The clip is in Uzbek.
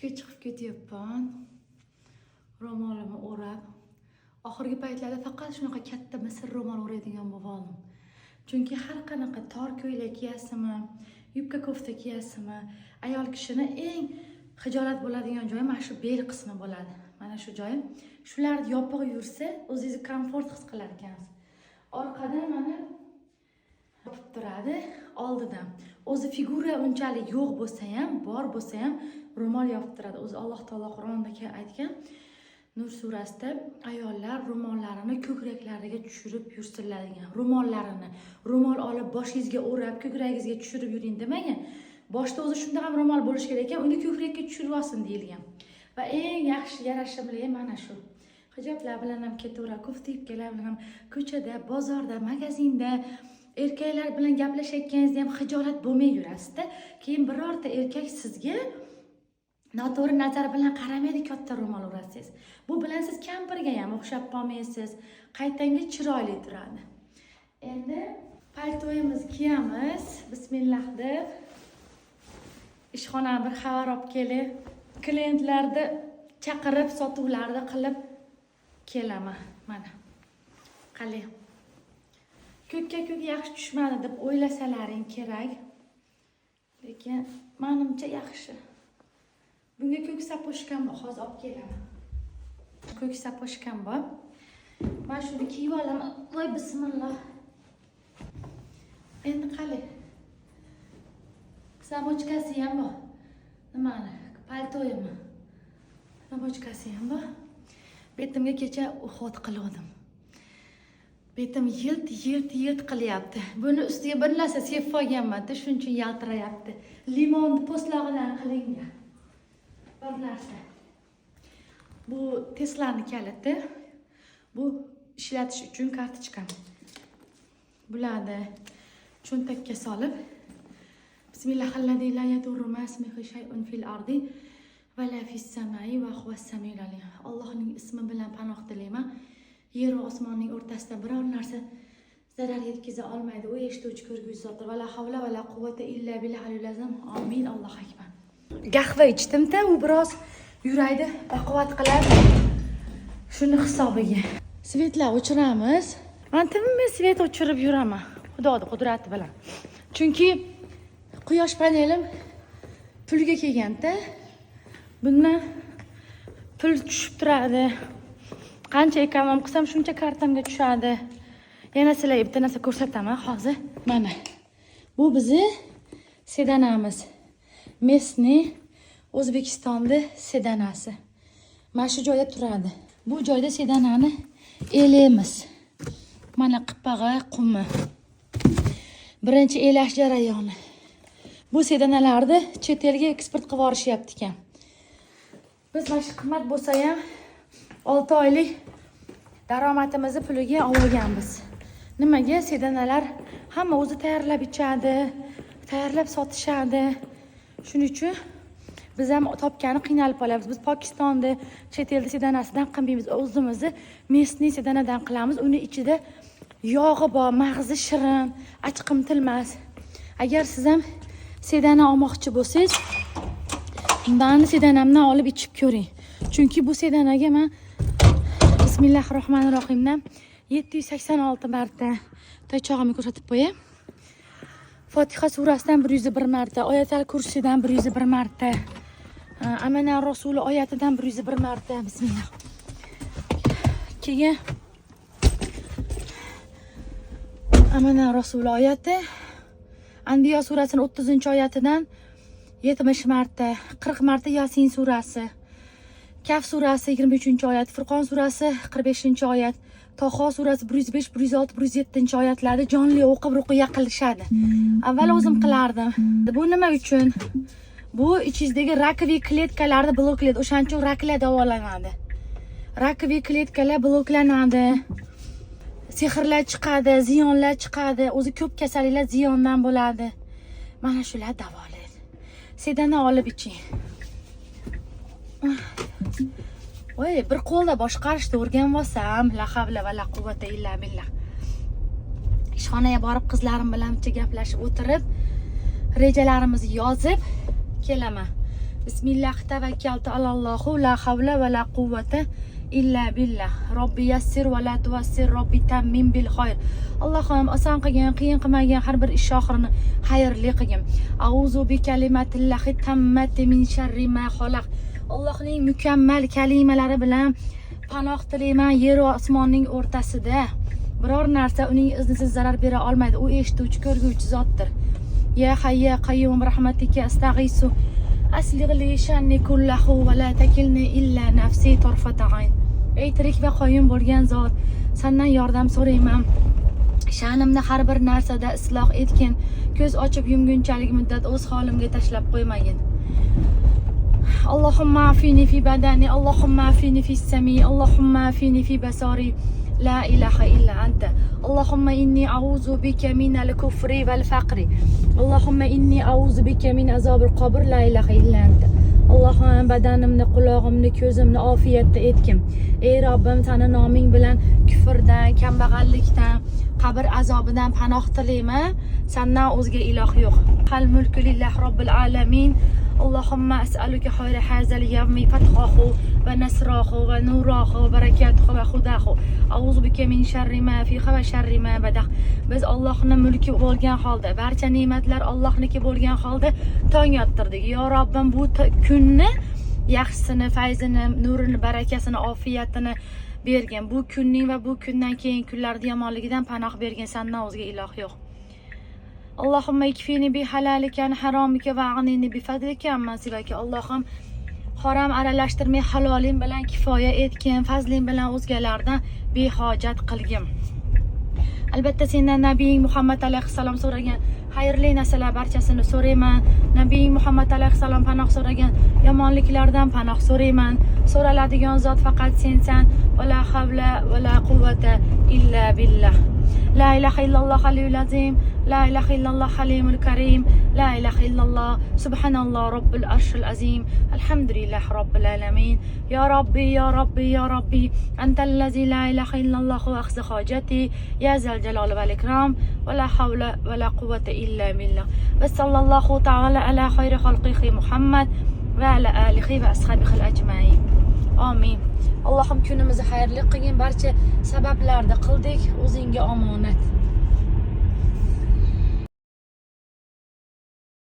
ishga chiqib ketyapman. Ro'molimni o'rab. Oxirgi paytlarda faqat shunaqa katta misr ro'mol o'raydigan bo'ldim. Chunki har qanaqa tor ko'ylak kiysizmi, yubka kofta kiysizmi, ayol kishini eng xijolat bo'ladigan joyi mana shu bel qismi bo'ladi. Mana shu joyi. Shularni yopiq yursa, o'zingizni komfort his qilar ekansiz. Orqadan mana yopib turadi, oldidan. O'zi figura unchalik yo'q bo'lsa ham, bor bo'lsa ham ro'mol yopib turadi. O'zi Alloh taolo Qur'onda aytgan, Nur surasida ayollar ro'mollarini ko'kraklariga tushirib yursinlar degan. Ro'mol olib boshingizga o'rab, ko'kragingizga tushirib yuring demagan. Boshda o'zi shunda ham ro'mol bo'lish kerak ekan, uni ko'krakka tushirib olsin deyilgan. Va eng yaxshi yarashimli mana shu. Hijoblar bilan ham ketaveradi, kofta yubkalar bilan ham ko'chada, bozorda, magazinda erkaklar bilan gaplashayotganingizda ham xijolat bo'lmay yurasizda. Keyin birorta erkak sizga noto'g'ri nazar bilan qaramaydi, katta ro'mol o'rasiz. Bu bilan siz kampirga ham o'xshab qolmaysiz. Qaytanga chiroyli turadi. Endi paltoyimizni kiyamiz. Bismillah deb ishxonaga bir xabar olib kelib, klientlarni chaqirib, sotuvlarni qilib kelaman. Mana. Qalay. Ko'kka ko'k yaxshi tushmadi deb o'ylasalaring kerak. Lekin menimcha yaxshi. Bunga ko'k sapochkam bor, hozir olib kelaman. Ko'k sapochkam bor. Men shuni kiyib olaman. Voy bismillah. Endi qalay. Sapochkasi ham bor. Nimani? Paltoyimni. Sapochkasi ham bor. Betimga kecha uxot qildim. Betim yilt qilyapti. Buni ustiga bir narsa sepib olganman-da, shuning uchun yaltirayapti. Limon po'stlog'idan qilingan. Bir narsa. Bu Tesla'ning kaliti. Bu ishlatish uchun kartochkam. Bularni cho'ntakka solib Bismillahilladzi la yadurru ma ismihi shay'un fil ardi va la fis samai va huwas samiul alim. Allohning ismi bilan panoh tilayman. Yer va osmonning o'rtasida biror narsa zarar yetkaza olmaydi. U eshituvchi, ko'rguvchi zotdir. Va la havla va la quvvata illa billahil azim. Amin. Allohu akbar. Qahva ichdim-da, u biroz yuraydi, baquvvat qiladi. Shuni hisobiga. Svetlar o'chiramiz. Men svet o'chirib yuraman. Xudoning qudrati bilan. Chunki quyosh panelim pulga kelganda, bundan pul tushib turadi. Qancha ekonom qilsam shuncha kartamga tushadi. Yana sizlarga bitta narsa ko'rsataman hozir. Mana. Bu bizni sedanamiz. Mesni O'zbekistonda sedanasi. Mana shu joyda turadi. Bu joyda sedanani elamiz. Mana qipag'i, qumi. Birinchi elash jarayoni. Bu sedanalarni chet elga eksport qilib yuborishyapti ekan. Biz mana shu qimmat bo'lsa ham 6 oylik daromadimizni puliga olganmiz. Nimaga? Sedanalar hamma o'zi tayyorlab ichadi, tayyorlab sotishadi. Shuning uchun biz ham topgani qiynalib qolamiz. Biz Pokistonda chet elda sedanasidan qilmaymiz. O'zimizni mesni sedanadan qilamiz. Uni ichida yog'i bor, mag'zi shirin, achqimtilmas. Agar siz ham sedana olmoqchi bo'lsangiz, bundan sedanamdan olib ichib ko'ring. Chunki bu sedanaga men Bismillahirrohmanirrohimdan 786 marta toychog'imni ko'rsatib qo'yay. Fotiha surasidan 101 marta, Oyatul Kursidan 101 marta, Amana Rasuli oyatidan 101 marta. Bismillah. Keyin Amana Rasuli oyati, Anbiyo surasining 30-oyatidan 70 marta, 40 marta Yasin surasi, Kaf surasi 23-oyat, Furqon surasi 45-oyat, Toho surasi 105, 106, 107 oyatlarda jonli o'qib ruqiya qilishadi. Avval o'zim qilardim. Bu nima uchun? Bu ichingizdagi rakoviy kletkalarni bloklaydi. O'shaning uchun raklar davolanadi. Rakoviy kletkalar bloklanadi. Sehrlar chiqadi, ziyonlar chiqadi. O'zi ko'p kasalliklar ziyondan bo'ladi. Mana shular davolaydi. Sedana olib iching. Voy, bir qo'lda boshqarishni o'rganib olsam, la havla va la quvvata illa billah. Ishxonaga borib qizlarim bilan gaplashib o'tirib, rejalarimizni yozib kelaman. Bismillah tavakkaltu alallohu la havla va la quvvata illa billah. Robbi yassir va la tuvassir, Robbi tammim bil xoyr. Allohim oson qilgin, qiyin qilmagan har bir ish oxirini xayrli qilgin. Auzu bi kalimatillahi tammati min sharri ma xalaq. Allohning mukammal kalimalari bilan panoh tilayman yer va osmonning o'rtasida. Biror narsa uning iznisiz zarar bera olmaydi. U eshituvchi, ko'rguvchi zotdir. Ya hayya qayyum rahmatika astag'isu aslig'li shanni kullahu va la takilni illa nafsi tarfata ayn. Ey tirik va qoyim bo'lgan zot, sendan yordam so'rayman. Sha'nimni har bir narsada isloh etgin. Ko'z ochib yumgunchalik muddat o'z holimga tashlab qo'ymagin. Allohumma afini fi badani, Allohumma afini fi sami, Allohumma afini fi basari. La ilaha illa anta. Allahumma inni a'udhu bika min al-kufri wal faqri. Allahumma inni a'udhu bika min azabil qabr. La ilaha illa anta. Allohim badanimni, quloqimni, ko'zimni ofiyatda etgin. Ey Robbim, seni noming bilan kufrdan, kambag'allikdan, qabr azobidan panoh tilayman. Sendan o'zga iloh yo'q. Qal mulku lillahi robbil alamin. Allahumma as'aluka khayra hazal yawmi fathahu va nasrahu va nurahu va barakatuhu va hudahu. A'udhu bika min sharri ma fihi va sharri ma badah. Biz Allohning mulki bo'lgan holda, barcha ne'matlar Allohniki bo'lgan holda tong yottirdik. Yo Robbim, bu kunni yaxshisini, fayzini, nurini, barakasini, ofiyatini bergin. Bu kunning va bu kundan keyin kunlarda yomonligidan panoh bergin. Sendan o'zga iloh yo'q. Allohumma ikfini bi halalika an haromika va aghnini bi fadlika amman sivaka. Allohim harom aralashtirmay haloling bilan kifoya etgin, fazling bilan o'zgalardan behojat qilgin. Albatta sendan Nabiying Muhammad alayhissalom so'ragan xayrli narsalar barchasini so'rayman. Nabiying Muhammad alayhissalom panoh so'ragan yomonliklardan panoh so'rayman. So'raladigan zot faqat sensan. Va la havla va la quvvata illa billah. La ilaha illalloh aliyul azim, la ilaha illalloh halimul karim, la ilaha illalloh subhanalloh robbil arshil azim, alhamdulillah robbil alamin. Ya Robbi, ya Robbi, ya Robbi, antal lazi la ilaha illalloh wa akhza hojati, ya zal jalali wal ikram, wa la hawla wa la quwwata illa billah. Va sallallohu ta'ala ala khayri khalqihi Muhammad va ala alihi va ashabihi ajmain. Amin. Allohim kunimizni xayrli qilgin. Barcha sabablarni qildik. O'zingga omonat.